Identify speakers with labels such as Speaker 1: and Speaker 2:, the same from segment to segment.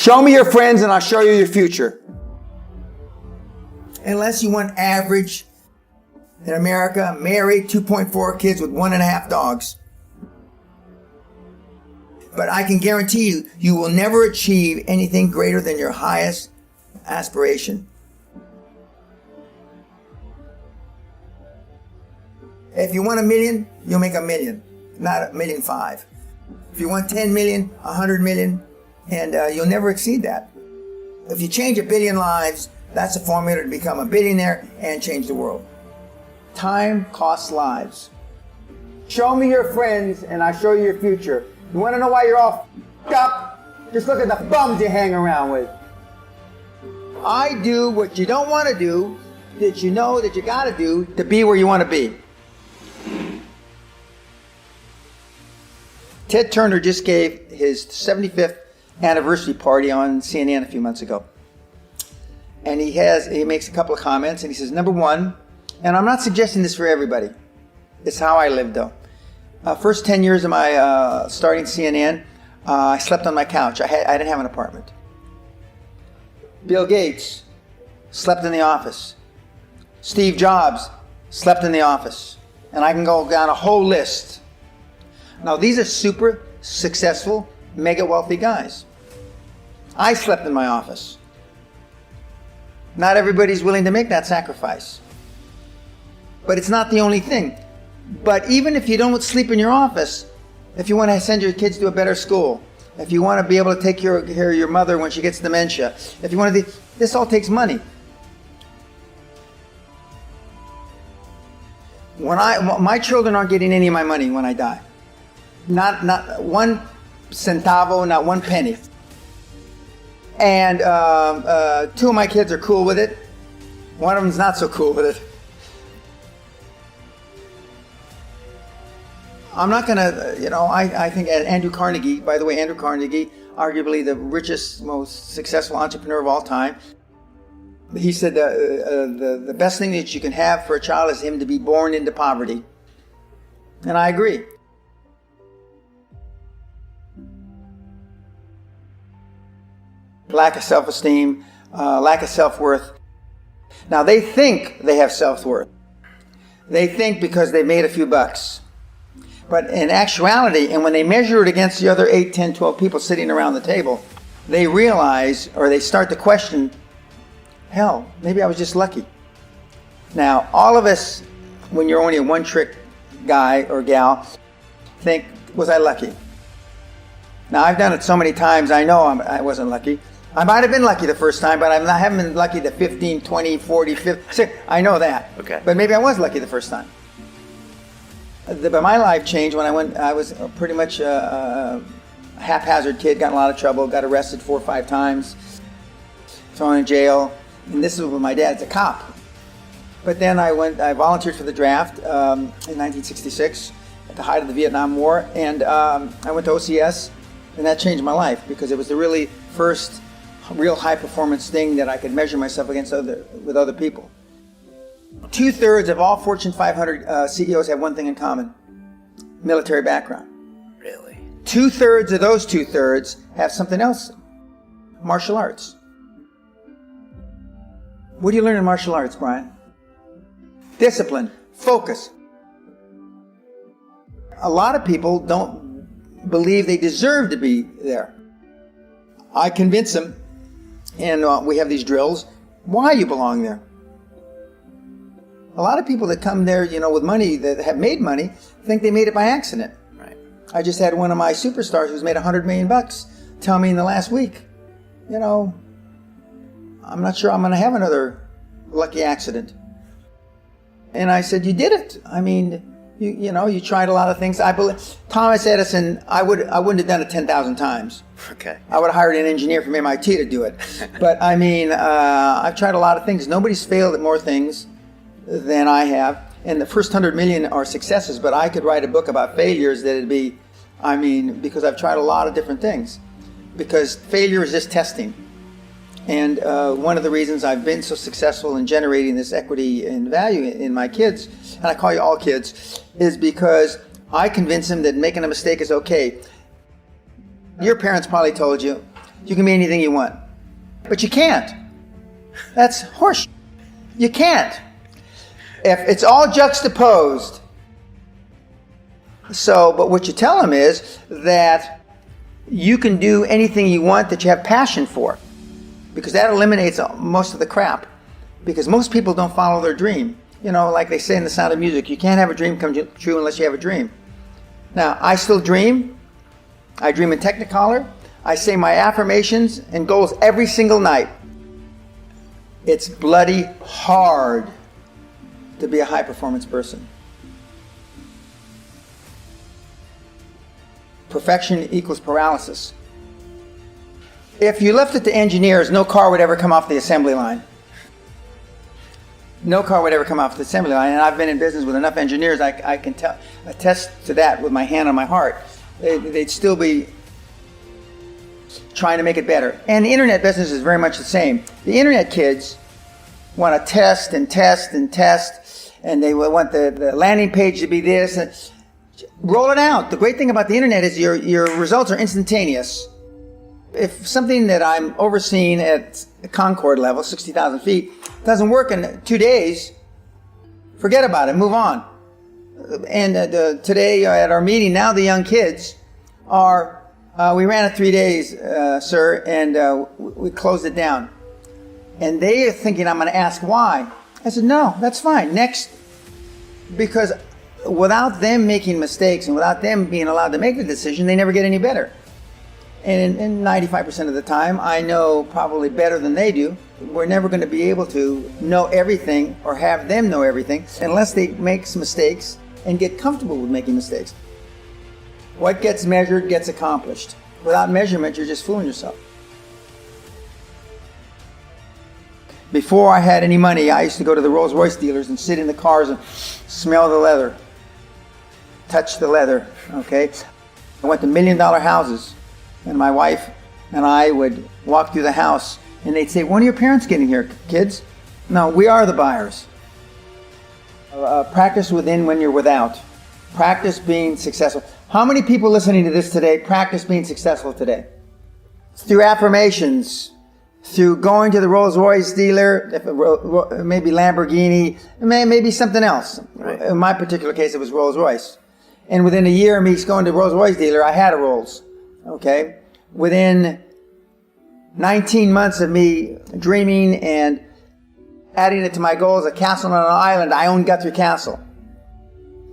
Speaker 1: Show me your friends and I'll show you your future. Unless you want average in America, married, 2.4 kids with 1.5 dogs. But I can guarantee you, you will never achieve anything greater than your highest aspiration. If you want $1 million, you'll make $1 million, not $1.5 million. If you want 10 million, 100 million, and you'll never exceed that. If you change 1 billion lives, that's the formula to become a billionaire and change the world. Time costs lives. Show me your friends and I'll show you your future. You want to know why you're all f***ed up? Just look at the bums you hang around with. I do what you don't want to do, that you know that you got to do to be where you want to be. Ted Turner just gave his 75th anniversary party on CNN a few months ago. And he makes a couple of comments and he says, number one, and I'm not suggesting this for everybody. It's how I lived though. First 10 years of my starting CNN, I slept on my couch. I didn't have an apartment. Bill Gates slept in the office. Steve Jobs slept in the office. And I can go down a whole list. Now these are super successful, mega wealthy guys. I slept in my office. Not everybody's willing to make that sacrifice. But it's not the only thing. But even if you don't sleep in your office, if you want to send your kids to a better school, if you want to be able to take care of your mother when she gets dementia, if you want to, this all takes money. My children aren't getting any of my money when I die. Not 1 centavo, not 1 penny. And 2 of my kids are cool with it. One of them's not so cool with it. I'm not going to, I think Andrew Carnegie, by the way, Andrew Carnegie, arguably the richest, most successful entrepreneur of all time, he said the best thing that you can have for a child is him to be born into poverty. And I agree. Lack of self-esteem, lack of self-worth. Now they think they have self-worth. They think because they made a few bucks. But in actuality, and when they measure it against the other 8, 10, 12 people sitting around the table, they realize, or they start to question, hell, maybe I was just lucky. Now, all of us, when you're only a one-trick guy or gal, think, was I lucky? Now, I've done it so many times, I know I wasn't lucky. I might have been lucky the first time, but I haven't been lucky the 15, 20, 40, 50. I know that.
Speaker 2: Okay.
Speaker 1: But maybe I was lucky the first time. But my life changed when I was pretty much a haphazard kid, got in a lot of trouble, got arrested 4 or 5 times, thrown in jail. And this is with my dad's a cop. But then I volunteered for the draft in 1966 at the height of the Vietnam War. And I went to OCS, and that changed my life because it was the really first real high performance thing that I could measure myself against with other people. 2/3 of all Fortune 500 CEOs have one thing in common: military background.
Speaker 2: Really?
Speaker 1: 2/3 of those 2/3 have something else: martial arts. What do you learn in martial arts, Brian? Discipline, focus. A lot of people don't believe they deserve to be there. I convince them, and we have these drills, why you belong there. A lot of people that come there, with money, that have made money, think they made it by accident.
Speaker 2: Right.
Speaker 1: I just had one of my superstars who's made $100 million tell me in the last week, I'm not sure I'm going to have another lucky accident. And I said, you did it. I mean, you tried a lot of things. I believe Thomas Edison, I wouldn't have done it 10,000 times.
Speaker 2: Okay.
Speaker 1: I would have hired an engineer from MIT to do it. But I mean, I've tried a lot of things. Nobody's failed at more things than I have. And the first 100 million are successes, but I could write a book about failures that'd be, because I've tried a lot of different things. Because failure is just testing. And one of the reasons I've been so successful in generating this equity and value in my kids, and I call you all kids, is because I convince them that making a mistake is okay. Your parents probably told you, you can be anything you want. But you can't. That's horseshit. You can't. If it's all juxtaposed. So, but what you tell them is that you can do anything you want that you have passion for, because that eliminates most of the crap. Because most people don't follow their dream. You know, like they say in The Sound of Music, you can't have a dream come true unless you have a dream. Now, I still dream. I dream in Technicolor. I say my affirmations and goals every single night. It's bloody hard to be a high-performance person. Perfection equals paralysis. If you left it to engineers, no car would ever come off the assembly line. No car would ever come off the assembly line, and I've been in business with enough engineers, I can attest to that with my hand on my heart. They'd still be trying to make it better. And the internet business is very much the same. The internet kids want to test and test and test, and they want the landing page to be this. Roll it out. The great thing about the internet is your results are instantaneous. If something that I'm overseeing at the Concord level, 60,000 feet, doesn't work in 2 days, forget about it, move on. And today at our meeting, now the young kids are, we ran it 3 days, sir, and we closed it down. And they are thinking I'm going to ask why. I said, no, that's fine. Next, because without them making mistakes and without them being allowed to make the decision, they never get any better. And in 95% of the time, I know probably better than they do. We're never going to be able to know everything or have them know everything unless they make some mistakes and get comfortable with making mistakes. What gets measured gets accomplished. Without measurement, you're just fooling yourself. Before I had any money, I used to go to the Rolls-Royce dealers and sit in the cars and smell the leather, touch the leather, okay? I went to $1 million houses, and my wife and I would walk through the house, and they'd say, when are your parents getting here, kids? No, we are the buyers. Practice within when you're without. Practice being successful. How many people listening to this today practice being successful today? Through affirmations, through going to the Rolls-Royce dealer, maybe Lamborghini, maybe something else. Right. In my particular case, it was Rolls-Royce. And within a year of me going to Rolls-Royce dealer, I had a Rolls. Okay? Within 19 months of me dreaming and adding it to my goals, a castle on an island, I own Guthrie Castle.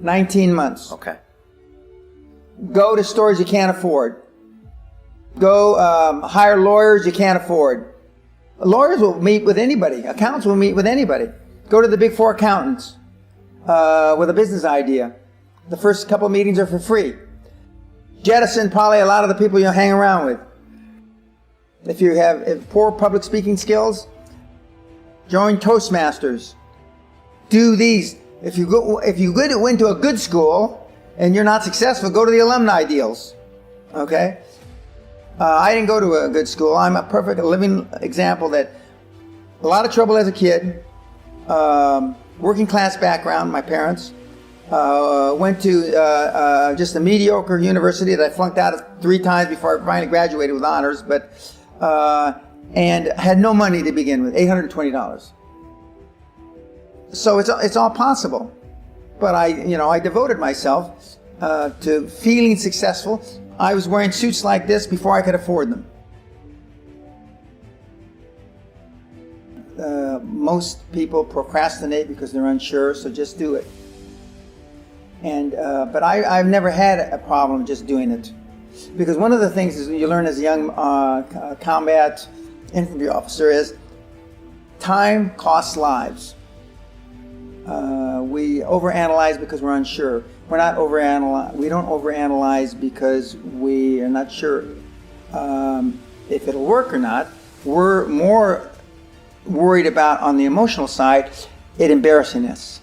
Speaker 1: 19 months.
Speaker 2: Okay.
Speaker 1: Go to stores you can't afford. Go hire lawyers you can't afford. Lawyers will meet with anybody. Accountants will meet with anybody. Go to the big four accountants with a business idea. The first couple of meetings are for free. Jettison probably a lot of the people you hang around with. If you have poor public speaking skills, join Toastmasters. Do these. If you went to a good school and you're not successful, go to the alumni deals. Okay? I didn't go to a good school. I'm a perfect living example that a lot of trouble as a kid, working class background, my parents, went to just a mediocre university that I flunked out of 3 times before I finally graduated with honors, but and had no money to begin with, $820. So it's all possible, but I devoted myself to feeling successful. I was wearing suits like this before I could afford them. Most people procrastinate because they're unsure, so just do it. And but I've never had a problem just doing it, because one of the things is you learn as a young combat infantry officer is time costs lives. We overanalyze because we're unsure. We don't overanalyze because we are not sure if it'll work or not. We're more worried about, on the emotional side, it embarrassing us.